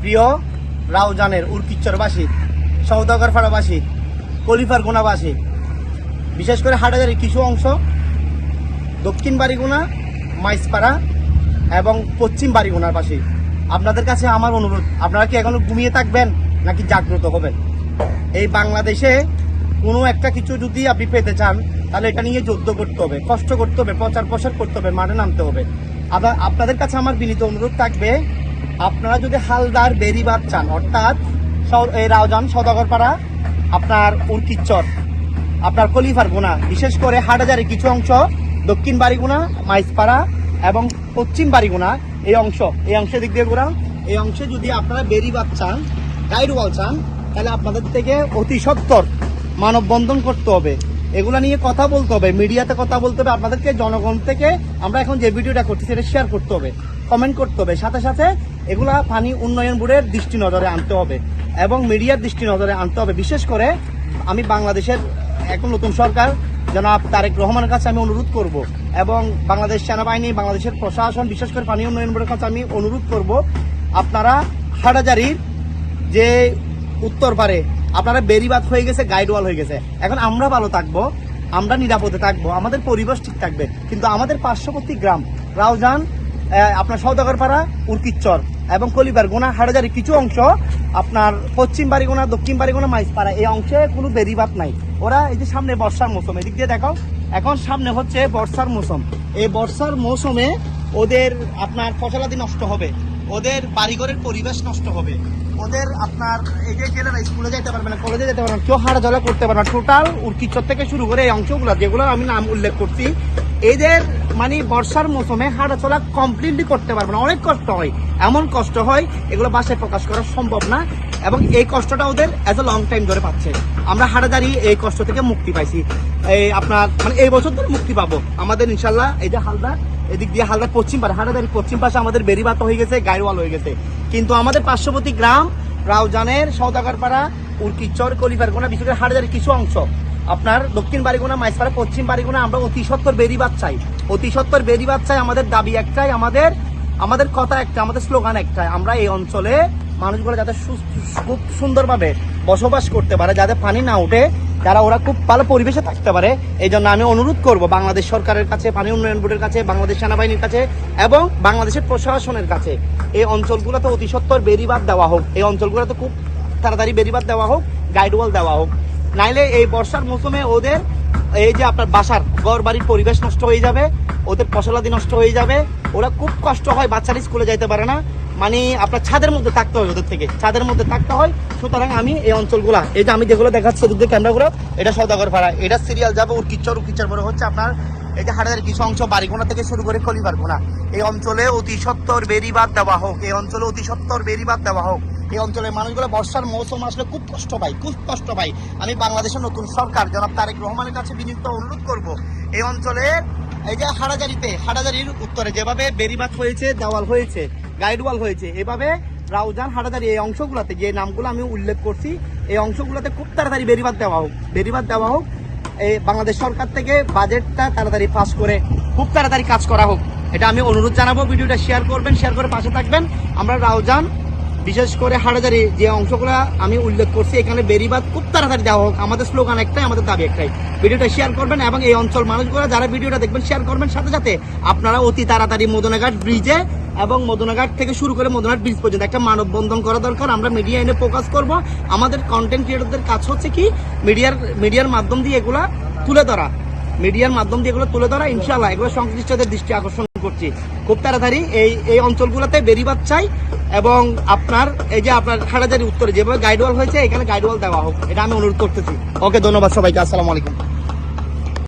প্রিয় রাউজানের উরকিচ্চরবাসী, সওদাগরপাড়াবাসী, কলিফারগোনাবাসী, বিশেষ করে হাটাজারির কিছু অংশ, দক্ষিণ বাড়িগুনা, মাইজপাড়া এবং পশ্চিম বাড়িগুনার বাসী, আপনাদের কাছে আমার অনুরোধ, আপনারা কি এখনো ঘুমিয়ে থাকবেন নাকি জাগ্রত হবেন? এই বাংলাদেশে কোনো একটা কিছু যদি আপনি পেতে চান তাহলে এটা নিয়ে যুদ্ধ করতে হবে, কষ্ট করতে হবে, প্রচার প্রসার করতে হবে, মাঠে নামতে হবে। আপনাদের কাছে আমার বিনীত অনুরোধ থাকবে, আপনারা যদি হালদার বেরিবাদ চান, অর্থাৎ এই রাউজান, সওদাগরপাড়া, আপনার উরকিচ্চর, আপনার কলিফারগোনা, বিশেষ করে হাটাজারির কিছু অংশ, দক্ষিণ বাড়িগুনা, মাইজপাড়া এবং পশ্চিম বাড়িগুনা, এই অংশের দিক দিয়ে ঘোরান। এই অংশে যদি আপনারা বেরিবাদ চান, গাইড ওয়াল চান, তাহলে আপনাদের থেকে অতি সত্বর মানববন্ধন করতে হবে, এগুলা নিয়ে কথা বলতে হবে, মিডিয়াতে কথা বলতে হবে। আপনাদেরকে জনগণ থেকে আমরা এখন যে ভিডিওটা করছি সেটা শেয়ার করতে হবে, কমেন্ট করতে হবে, সাথে সাথে এগুলা পানি উন্নয়ন বোর্ডের দৃষ্টি নজরে আনতে হবে এবং মিডিয়ার দৃষ্টি নজরে আনতে হবে। বিশেষ করে আমি বাংলাদেশের এখন নতুন সরকার জনাব তারেক রহমানের কাছে আমি অনুরোধ করব এবং বাংলাদেশ সেনাবাহিনী, বাংলাদেশের প্রশাসন, বিশেষ করে পানি উন্নয়ন বোর্ডের কাছে আমি অনুরোধ করব, আপনারা হাটাজারির যে উত্তর পারে আপনারা বেরিবাদ হয়ে গেছে, গাইডওয়াল হয়ে গেছে, এখন আমরা ভালো থাকবো, আমরা নিরাপদে থাকবো, আমাদের পরিবেশ ঠিক থাকবে, কিন্তু আমাদের পার্শ্ববর্তী গ্রাম রাউজান, আপনার সওদাগরপাড়া, উরকিচ্চর এবং কলিফারগোনা, হাটাজারি কিছু অংশ, আপনার পশ্চিম বাড়িগোনা, দক্ষিণ বাড়িগোনা, মাইজপাড়া, এই অংশে কোনো বেরিবাদ নাই। ওরা এই যে সামনে বর্ষার মৌসুম, এদিক দিয়ে দেখাও, এখন সামনে হচ্ছে বর্ষার মৌসুম, এই বর্ষার মৌসুমে ওদের আপনার ফসলাদি নষ্ট হবে, ওদের বাড়িঘরের পরিবেশ নষ্ট হবে, ওদের আপনার এই যে ছেলেরা স্কুলে যেতে পারবে না, কলেজে যেতে পারবে না, কেউ হাঁটাচলা করতে পারবে না। টোটাল উরকিচ্চর থেকে শুরু করে এই অংশগুলো যেগুলো আমি নাম উল্লেখ করছি, এদের মানে বর্ষার মৌসুমে হাঁটাচলা কমপ্লিটলি করতে পারবে না, অনেক কষ্ট হয়, এমন কষ্ট হয় এগুলো বাসায় প্রকাশ করা সম্ভব না এবং এই কষ্টটা ওদের অ্যাজ এ লং টাইম ধরে পাচ্ছে। আমরা হাটাজারি এই কষ্ট থেকে মুক্তি পাইছি, এই আপনার মানে এই বছর ধরে মুক্তি পাবো আমাদের ইনশাল্লাহ। এই যে হালদার, এদিক দিয়ে হালদার পশ্চিম পাশে, হাটাজারি পশ্চিম পাশে আমাদের বেরিবাদ হয়ে গেছে, গাইডওয়াল হয়ে গেছে, কিন্তু আমাদের পার্শ্ববর্তী গ্রাম রাউজানের, সওদাগরপাড়া, উরকিচ্চর, কলিফারগোনা, বিশেষ করে হাটাজারির কিছু অংশ, আপনার দক্ষিণ বাড়িগোনা, মাইজপাড়া, পশ্চিম বাড়িগোনা, আমরা অতি সত্বর বেরিবাদ চাই, অতি সত্বর বেরিবাদ চাই। আমাদের দাবি একটাই, আমাদের কথা একটা, আমাদের স্লোগান একটাই, আমরা এই অঞ্চলে মানুষগুলো যাতে খুব সুন্দরভাবে বসবাস করতে পারে, যাতে পানি না উঠে, যারা ওরা খুব ভালো পরিবেশে থাকতে পারে। এই জন্য আমি অনুরোধ করব বাংলাদেশ সরকারের কাছে, পানি উন্নয়ন বোর্ডের কাছে, বাংলাদেশ সেনাবাহিনীর কাছে এবং বাংলাদেশের প্রশাসনের কাছে, এই অঞ্চলগুলোতে অতি সত্বর বেরিবাদ দেওয়া হোক, এই অঞ্চলগুলোতে খুব তাড়াতাড়ি বেরিবাদ দেওয়া হোক, গাইডওয়াল দেওয়া হোক, নাইলে এই বর্ষার মৌসুমে ওদের এই যে আপনার বাসার ঘর বাড়ির পরিবেশ নষ্ট হয়ে যাবে, ওদের ফসলাদি নষ্ট হয়ে যাবে, ওরা খুব কষ্ট হয়, বাচ্চারা স্কুলে যাইতে পারে না, মানে আপনার ছাদের মধ্যে থাকতে হয়, ওদের থেকে ছাদের মধ্যে থাকতে হয়। সুতরাং আমি এই অঞ্চলগুলা, এই যে আমি যেগুলো দেখাচ্ছি দুধের ক্যামেরাগুলো, এটা সওদাগরপাড়া, এটা সিরিয়াল যাবে উরকিচ্চর, উরকিচ্চর পরে হচ্ছে আপনার এই যে হাটাজারির কিছু অংশ, বাড়িগোনা থেকে শুরু করে কলিফারগোনা, এই অঞ্চলে অতি সত্বর বেরিবাদ দেওয়া হোক, এই অঞ্চলে অতি সত্বর বেরিবাদ দেওয়া হোক। এই অঞ্চলের মানুষগুলো বর্ষার মৌসুম আসলে খুব কষ্ট পায়, খুব কষ্ট পায়। আমি বাংলাদেশের নতুন সরকার জনাব তারেক রহমানের কাছে বিনীত অনুরোধ করব, এই অঞ্চলের এই যে হাটাজারির উত্তরে যেভাবে বেরিবাদ হয়েছে, দেওয়াল হয়েছে, গাইডওয়াল হয়েছে, এভাবে রাউজান, হাটাজারি এই অংশগুলোতে যে নামগুলো আমি উল্লেখ করছি, এই অংশগুলোতে খুব তাড়াতাড়ি বেরিবাদ দেওয়া হোক। এই বাংলাদেশ সরকার থেকে বাজেটটা তাড়াতাড়ি পাস করে খুব তাড়াতাড়ি কাজ করা হোক, এটা আমি অনুরোধ জানাবো। ভিডিওটা শেয়ার করবেন, শেয়ার করে পাশে থাকবেন। আমরা রাউজান, বিশেষ করে হাটাজারি যে অংশগুলো আমি উল্লেখ করছি, এখানে বেরিবাদ খুব তাড়াতাড়ি দেওয়া হোক, আমাদের স্লোগান একটাই, আমাদের দাবি একটাই। ভিডিওটা শেয়ার করবেন এবং এই অঞ্চল মানুষগুলো যারা ভিডিওটা দেখবেন শেয়ার করবেন, সাথে সাথে আপনারা অতি তাড়াতাড়ি মদনাঘাট ব্রিজে এবং মদনাঘাট থেকে শুরু করে মদনাঘাট ব্রিজ পর্যন্ত একটা মানববন্ধন করা দরকার। আমরা মিডিয়া এনে ফোকাস করব, আমাদের কন্টেন্ট ক্রিয়েটরদের কাজ হচ্ছে কি মিডিয়ার মাধ্যম দিয়ে এগুলা তুলে ধরা, ইনশাআল্লাহ এগুলো সংশ্লিষ্টদের দৃষ্টি আকর্ষণ করছি। খুব তাড়াতাড়ি এই অঞ্চলগুলোতে বেরিবাদ চাই এবং আপনার এই যে আপনার হাটাজারি উত্তরে যেভাবে গাইডওয়াল হয়েছে, এখানে গাইডওয়াল দেওয়া হোক, এটা আমি অনুরোধ করতেছি। ওকে, ধন্যবাদ সবাইকে, আসসালামু আলাইকুম।